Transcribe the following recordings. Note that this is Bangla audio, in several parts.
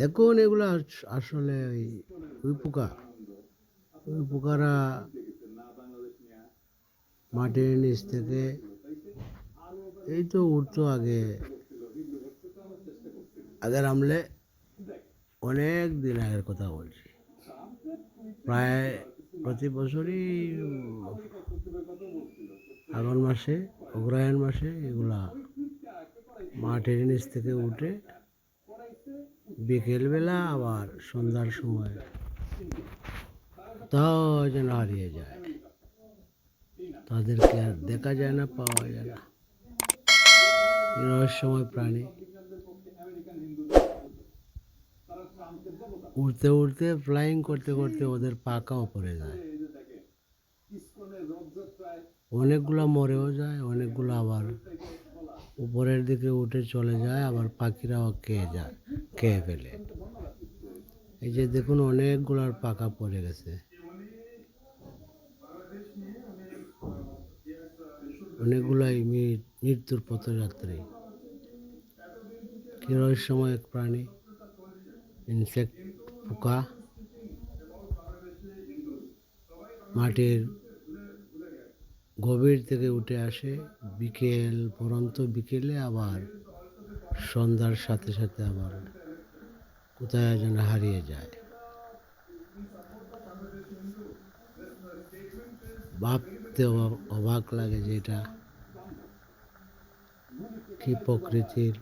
দেখুন এগুলো আসলে ওই পোকা, ওই পোকারা মাটির নিচ থেকে এই তো উঠতো আগের আমলে, অনেক দিন আগের কথা বলছি। প্রায় প্রতি বছরই ফাল্গুন মাসে, অগ্রহায়ণ মাসে এগুলা মাটির নিচ থেকে উঠে বিকেলবেলা আবার সন্ধ্যার সময় তাও যেন হারিয়ে যায়। তাদেরকে আর দেখা যায় না, পাওয়া যায় না। রহস্যময় প্রাণী, উড়তে উড়তে ফ্লাইং করতে করতে ওদের পাকাও পড়ে যায়। অনেকগুলো মরেও যায়, অনেকগুলো আবার উপরের দিকে উঠে চলে যায়, আবার পাখিরাও খেয়ে ফেলে। এই যে দেখুন অনেকগুলার পাকা পড়ে গেছে, অনেকগুলাই মৃত্যুর পথযাত্রী। কি রহস্যময় এক প্রাণী, ইনসেক্ট, পোকা। মাটির গভীর থেকে উঠে আসে বিকেল পরন্ত, বিকেলে আবার সন্ধ্যার সাথে সাথে আবার কোথায় যেন হারিয়ে যায়। ভাবতে অবাক লাগে যে এটা কি প্রকৃতির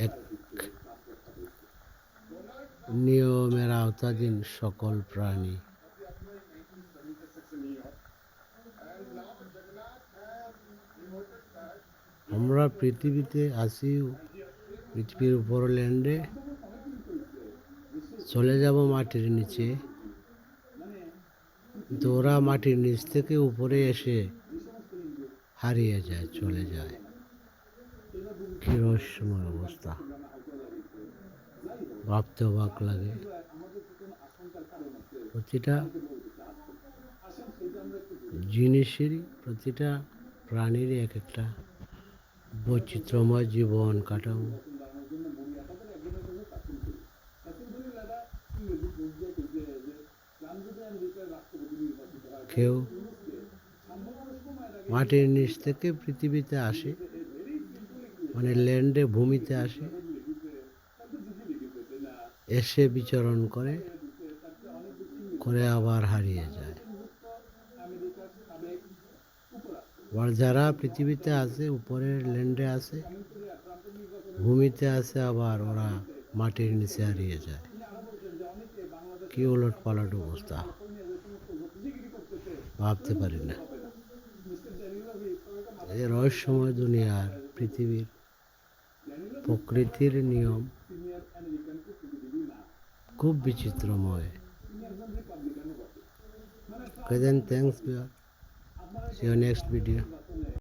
এক নিয়মের আওতাধীন সকল প্রাণী। আমরা পৃথিবীতে আসি, পৃথিবীর উপর ল্যান্ডে চলে যাব মাটির নিচে, কিন্তু ওরা মাটির নিচ থেকে উপরে এসে হারিয়ে যায়, চলে যায়। কি রহস্যময় অবস্থা, ভাবতে অবাক লাগে। প্রতিটা জিনিসেরই, প্রতিটা প্রাণীরই এক একটা বৈচিত্র্যময় জীবন কাটানো। কেউ মাটির নিচ থেকে পৃথিবীতে আসে, মানে ল্যান্ডে, ভূমিতে আসে, এসে বিচরণ করে করে আবার হারিয়ে যায়। আবার যারা পৃথিবীতে আছে, উপরের ল্যান্ডে আছে, ভূমিতে আছে, আবার ওরা মাটির নিচে হারিয়ে যায়। কি উলট পালট অবস্থা, ভাবতে পারি না। এই রহস্যময় দুনিয়ার, পৃথিবীর প্রকৃতির নিয়ম খুব বিচিত্রময়। Okay then, thanks. See you next video.